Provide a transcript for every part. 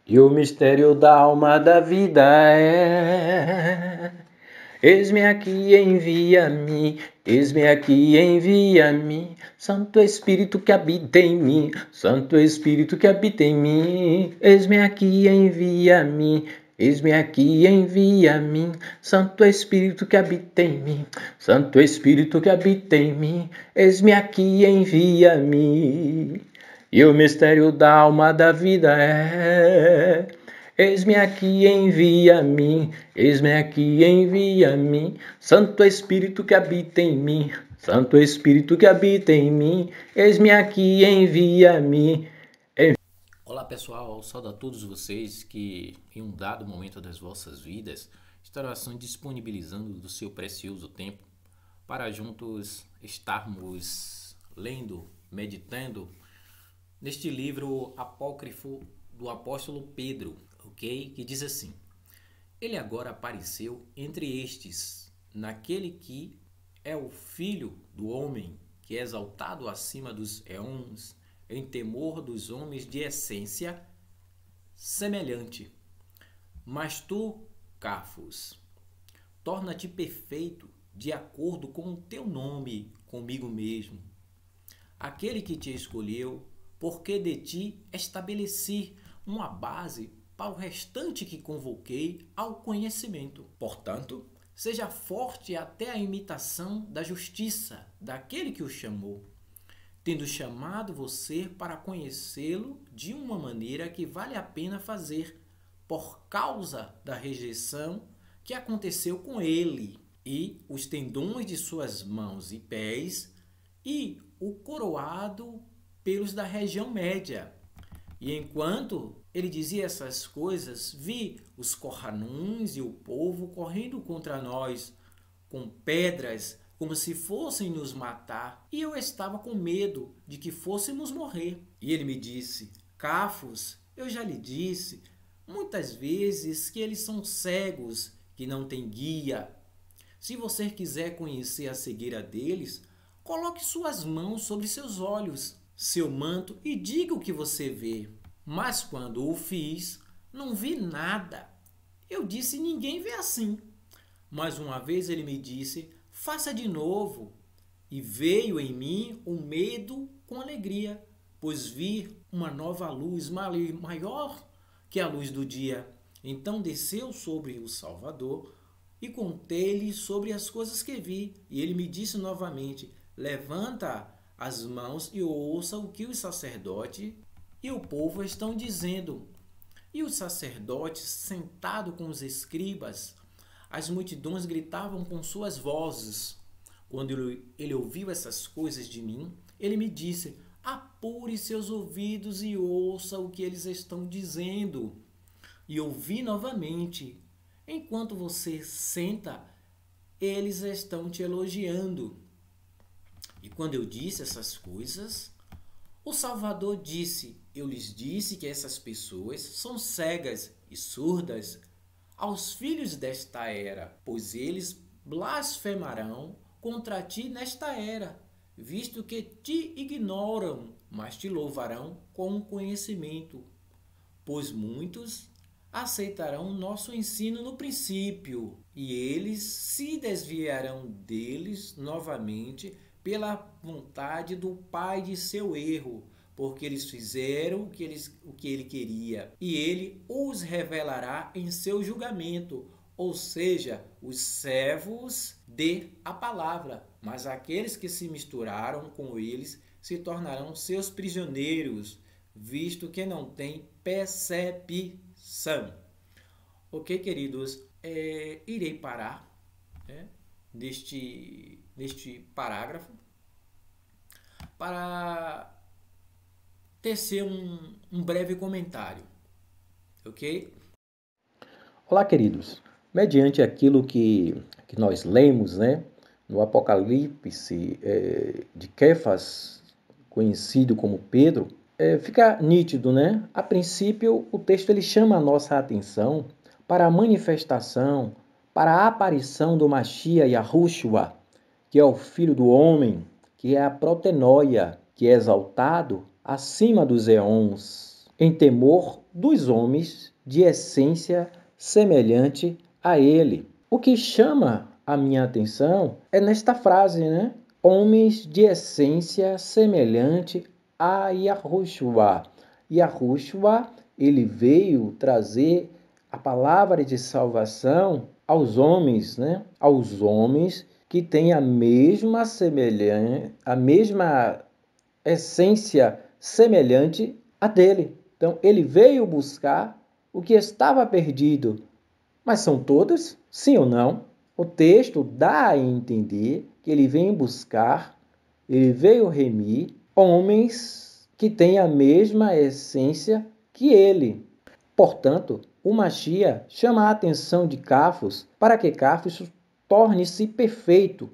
E o mistério da alma da vida é: eis-me aqui, envia-me, eis-me aqui, envia-me, Santo Espírito que habita em mim, Santo Espírito que habita em mim, eis-me aqui, envia-me, eis-me aqui, envia-me, Santo Espírito que habita em mim, Santo Espírito que habita em mim, eis-me aqui, envia-me. E o mistério da alma da vida é: eis-me aqui, envia-me, eis-me aqui, envia-me, Santo Espírito que habita em mim, Santo Espírito que habita em mim, eis-me aqui, envia-me. Olá pessoal, saúdo a todos vocês que em um dado momento das vossas vidas estarão disponibilizando do seu precioso tempo para juntos estarmos lendo, meditando neste livro apócrifo do apóstolo Pedro, ok? Que diz assim: ele agora apareceu entre estes, naquele que é o Filho do homem, que é exaltado acima dos éons, em temor dos homens de essência semelhante. Mas tu, Cafos, torna-te perfeito de acordo com o teu nome comigo mesmo. Aquele que te escolheu, porque de ti estabeleci uma base para o restante que convoquei ao conhecimento. Portanto, seja forte até a imitação da justiça daquele que o chamou, tendo chamado você para conhecê-lo de uma maneira que vale a pena fazer, por causa da rejeição que aconteceu com ele, e os tendões de suas mãos e pés, e o coroado pelos da região média. E enquanto ele dizia essas coisas, vi os corranuns e o povo correndo contra nós, com pedras, como se fossem nos matar, e eu estava com medo de que fôssemos morrer. E ele me disse: Cafos, eu já lhe disse muitas vezes que eles são cegos, que não têm guia. Se você quiser conhecer a cegueira deles, coloque suas mãos sobre seus olhos, seu manto, e diga o que você vê. Mas quando o fiz, não vi nada. Eu disse: ninguém vê assim. Mais uma vez ele me disse: faça de novo. E veio em mim o medo com alegria, pois vi uma nova luz maior que a luz do dia. Então desceu sobre o Salvador e contei-lhe sobre as coisas que vi. E ele me disse novamente: levanta as mãos e ouça o que os sacerdotes e o povo estão dizendo. E os sacerdotes, sentados com os escribas, as multidões gritavam com suas vozes. Quando ele ouviu essas coisas de mim, ele me disse: apure seus ouvidos e ouça o que eles estão dizendo. E ouvi novamente: enquanto você senta, eles estão te elogiando. E quando eu disse essas coisas, o Salvador disse: eu lhes disse que essas pessoas são cegas e surdas aos filhos desta era, pois eles blasfemarão contra ti nesta era, visto que te ignoram, mas te louvarão com o conhecimento, pois muitos aceitarão nosso ensino no princípio, e eles se desviarão deles novamente pela vontade do pai de seu erro, porque eles fizeram o que ele queria, e ele os revelará em seu julgamento, ou seja, os servos de a palavra, mas aqueles que se misturaram com eles se tornarão seus prisioneiros, visto que não têm percepção. Ok, queridos? Irei parar, né, neste parágrafo para tecer um breve comentário, ok? Olá, queridos. Mediante aquilo que nós lemos, né, no Apocalipse de Kefas, conhecido como Pedro, fica nítido, né? A princípio, o texto ele chama a nossa atenção para a manifestação, para a aparição do Mashiach Yahushua, que é o Filho do Homem, que é a protenóia, que é exaltado acima dos eons. em temor dos homens de essência semelhante a ele. O que chama a minha atenção é nesta frase, né? Homens de essência semelhante a Yahushua. Yahushua, ele veio trazer a palavra de salvação aos homens, né? Aos homens que têm a mesma essência semelhante a dele. Então, ele veio buscar o que estava perdido. Mas são todos? Sim ou não? O texto dá a entender que ele vem buscar, ele veio remir homens que têm a mesma essência que ele. Portanto, o Mashiach chama a atenção de Cafos para que Cafos torne-se perfeito,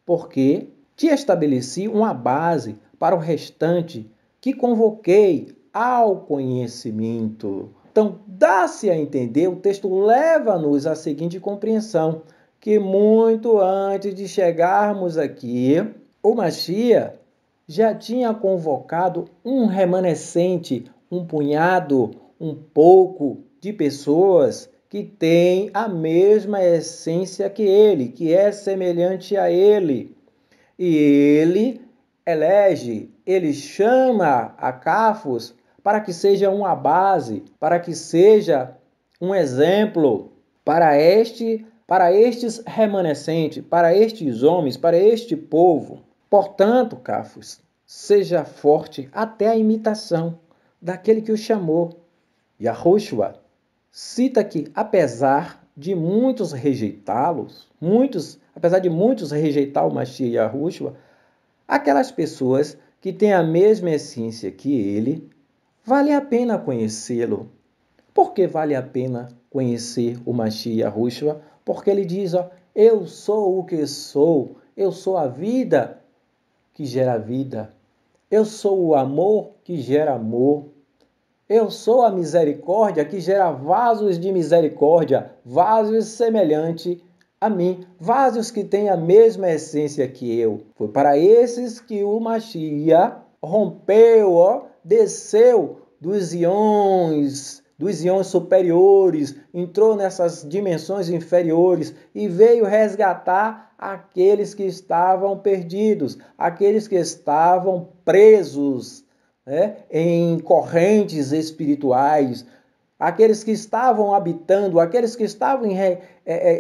porque te estabeleci uma base para o restante que convoquei ao conhecimento. Então, dá-se a entender, o texto leva-nos à seguinte compreensão, que muito antes de chegarmos aqui, o Mashiach já tinha convocado um remanescente, um punhado, um pouco de pessoas que têm a mesma essência que ele, que é semelhante a ele. E ele elege, ele chama a Cafos para que seja uma base, para que seja um exemplo para estes remanescentes, para estes homens, para este povo. Portanto, Cafos, seja forte até a imitação daquele que o chamou. Yahushua cita que, apesar de muitos rejeitá-los, apesar de muitos rejeitar o Mashiach Yahushua, aquelas pessoas que têm a mesma essência que ele, vale a pena conhecê-lo. Por que vale a pena conhecer o Mashiach Yahushua? Porque ele diz, eu sou o que sou, eu sou a vida que gera vida, eu sou o amor que gera amor, eu sou a misericórdia que gera vasos de misericórdia, vasos semelhantes a mim, vasos que têm a mesma essência que eu. Foi para esses que o Mashiach rompeu, desceu dos iões superiores, entrou nessas dimensões inferiores e veio resgatar aqueles que estavam perdidos, aqueles que estavam presos, né, em correntes espirituais, aqueles que estavam habitando, aqueles que estavam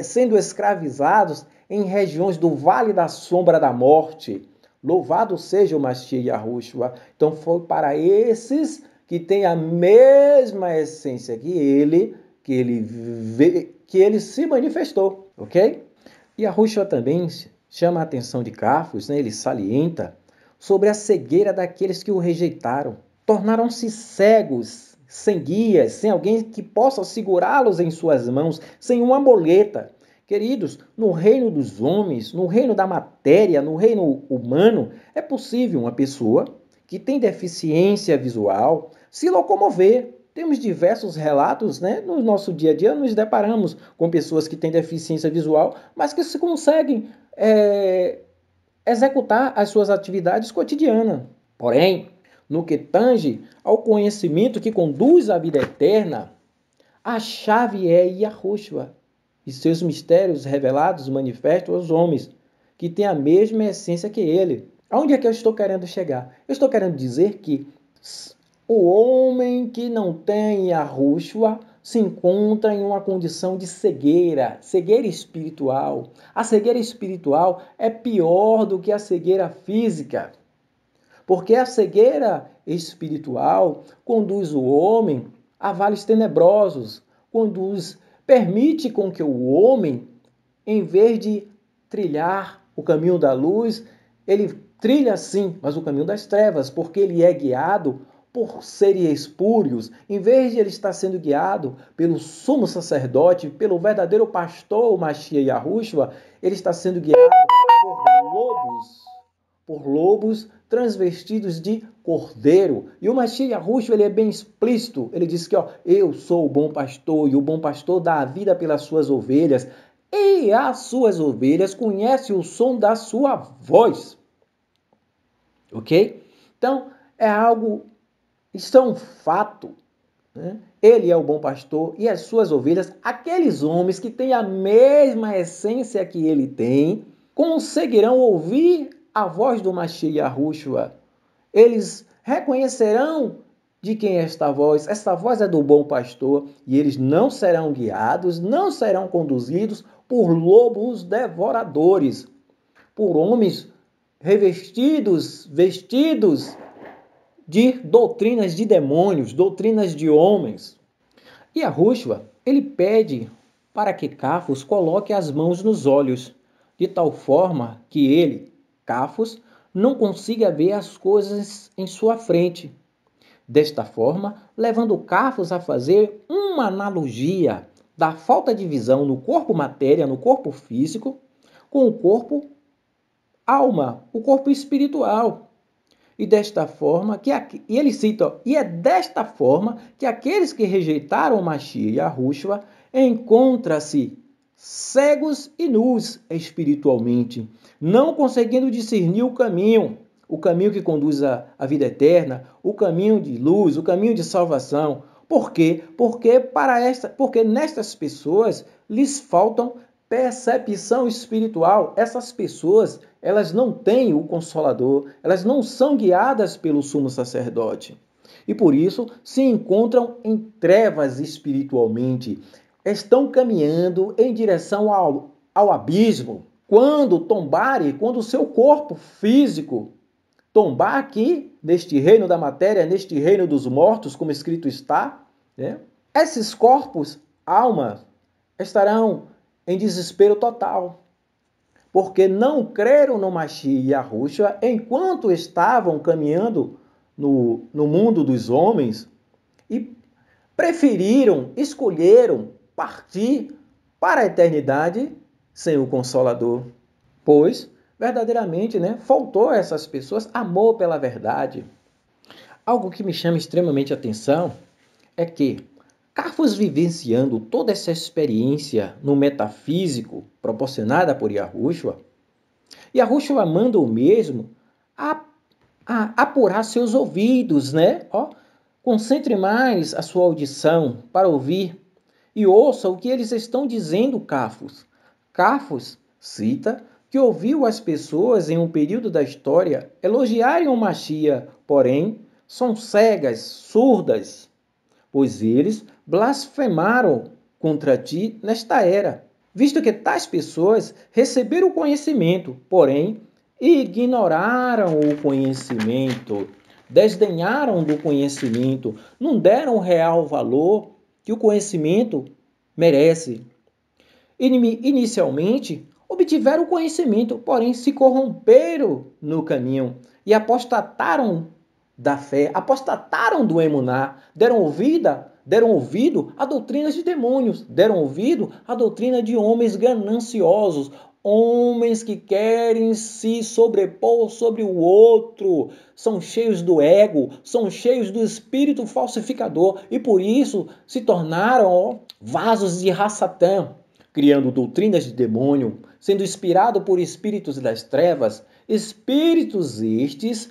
sendo escravizados em regiões do Vale da Sombra da Morte. Louvado seja o Mashiach Yahushua. Então foi para esses que têm a mesma essência que ele se manifestou, ok? Yahushua também chama a atenção de Cafos, né? Ele salienta sobre a cegueira daqueles que o rejeitaram. Tornaram-se cegos, sem guias, sem alguém que possa segurá-los em suas mãos, sem uma muleta. Queridos, no reino dos homens, no reino da matéria, no reino humano, é possível uma pessoa que tem deficiência visual se locomover. Temos diversos relatos, né? No nosso dia a dia nos deparamos com pessoas que têm deficiência visual, mas que se conseguem executar as suas atividades cotidianas. Porém, no que tange ao conhecimento que conduz à vida eterna, a chave é Yahushua e seus mistérios revelados manifestam aos homens que têm a mesma essência que ele. Aonde é que eu estou querendo chegar? Eu estou querendo dizer que o homem que não tem Yahushua se encontra em uma condição de cegueira espiritual. A cegueira espiritual é pior do que a cegueira física, porque a cegueira espiritual conduz o homem a vales tenebrosos, permite com que o homem, em vez de trilhar o caminho da luz, ele trilha sim, mas o caminho das trevas, porque ele é guiado por seres espúrios. Em vez de ele estar sendo guiado pelo sumo sacerdote, pelo verdadeiro pastor, o Mashiach Yahushua, ele está sendo guiado por lobos transvestidos de cordeiro. E o Mashiach Yahushua, ele é bem explícito. Ele diz que eu sou o bom pastor, e o bom pastor dá a vida pelas suas ovelhas. E as suas ovelhas conhecem o som da sua voz. Ok? Então, isso é um fato né? Ele é o bom pastor e as suas ovelhas, aqueles homens que têm a mesma essência que ele tem, conseguirão ouvir a voz do Mashiach Yahushua. Eles reconhecerão de quem é esta voz. Esta voz é do bom pastor e eles não serão guiados, não serão conduzidos por lobos devoradores, por homens vestidos de doutrinas de demônios, doutrinas de homens. E Yahushua, ele pede para que Cafos coloque as mãos nos olhos, de tal forma que ele, Cafos, não consiga ver as coisas em sua frente. Desta forma, levando Cafos a fazer uma analogia da falta de visão no corpo matéria, no corpo físico, com o corpo alma, o corpo espiritual. E desta forma, e ele cita, e é desta forma que aqueles que rejeitaram o Mashiach Yahushua encontram-se cegos e nus espiritualmente, não conseguindo discernir o caminho que conduz à vida eterna, o caminho de luz, o caminho de salvação. Por quê? Porque nestas pessoas lhes faltam percepção espiritual. Essas pessoas, elas não têm o Consolador, elas não são guiadas pelo sumo sacerdote. E por isso se encontram em trevas espiritualmente. Estão caminhando em direção ao abismo. Quando tombarem, quando o seu corpo físico tombar aqui, neste reino da matéria, neste reino dos mortos, como escrito está, né? Esses corpos, almas, estarão em desespero total, porque não creram no Mashiach Yahushua enquanto estavam caminhando no mundo dos homens e escolheram partir para a eternidade sem o Consolador, pois verdadeiramente, faltou a essas pessoas amor pela verdade. Algo que me chama extremamente a atenção é que Cafos, vivenciando toda essa experiência no metafísico proporcionada por Yahushua, Yahushua manda o mesmo a apurar seus ouvidos, Concentre mais a sua audição para ouvir e ouça o que eles estão dizendo, Cafos. Cafos cita que ouviu as pessoas em um período da história elogiarem o Mashiach, porém são cegas, surdas, pois eles blasfemaram contra ti nesta era, visto que tais pessoas receberam o conhecimento, porém ignoraram o conhecimento, desdenharam do conhecimento, não deram o real valor que o conhecimento merece. Inicialmente, obtiveram o conhecimento, porém se corromperam no caminho e apostataram da fé, apostataram do emuná, deram ouvido a doutrinas de demônios, deram ouvido a doutrina de homens gananciosos, homens que querem se sobrepor sobre o outro, são cheios do ego, são cheios do espírito falsificador e por isso se tornaram vasos de Hassatã, criando doutrinas de demônio, sendo inspirado por espíritos das trevas, espíritos estes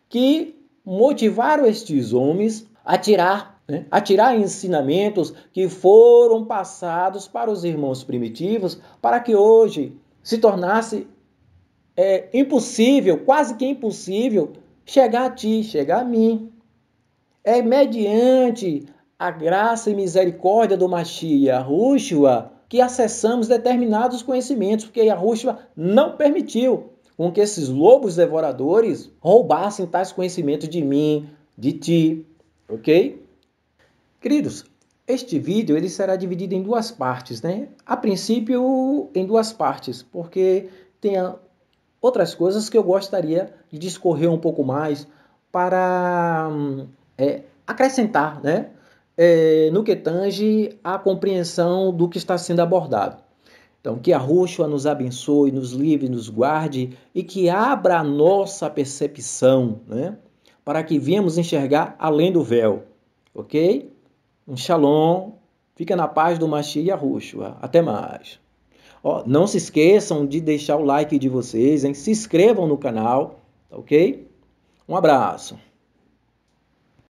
que motivaram estes homens a tirar ensinamentos que foram passados para os irmãos primitivos, para que hoje se tornasse impossível, quase que impossível, chegar a ti, chegar a mim. É mediante a graça e misericórdia do Mashiach Yahushua que acessamos determinados conhecimentos, porque Yahushua não permitiu com que esses lobos devoradores roubassem tais conhecimentos de mim, de ti, ok? Queridos, este vídeo ele será dividido em duas partes, A princípio, em duas partes, porque tem outras coisas que eu gostaria de discorrer um pouco mais para acrescentar, no que tange a compreensão do que está sendo abordado. Então, que Yahushua nos abençoe, nos livre, nos guarde e que abra a nossa percepção, para que venhamos enxergar além do véu, ok? Um shalom, fica na paz do Mashiach Yahushua. Até mais. Não se esqueçam de deixar o like de vocês, se inscrevam no canal, ok? Um abraço.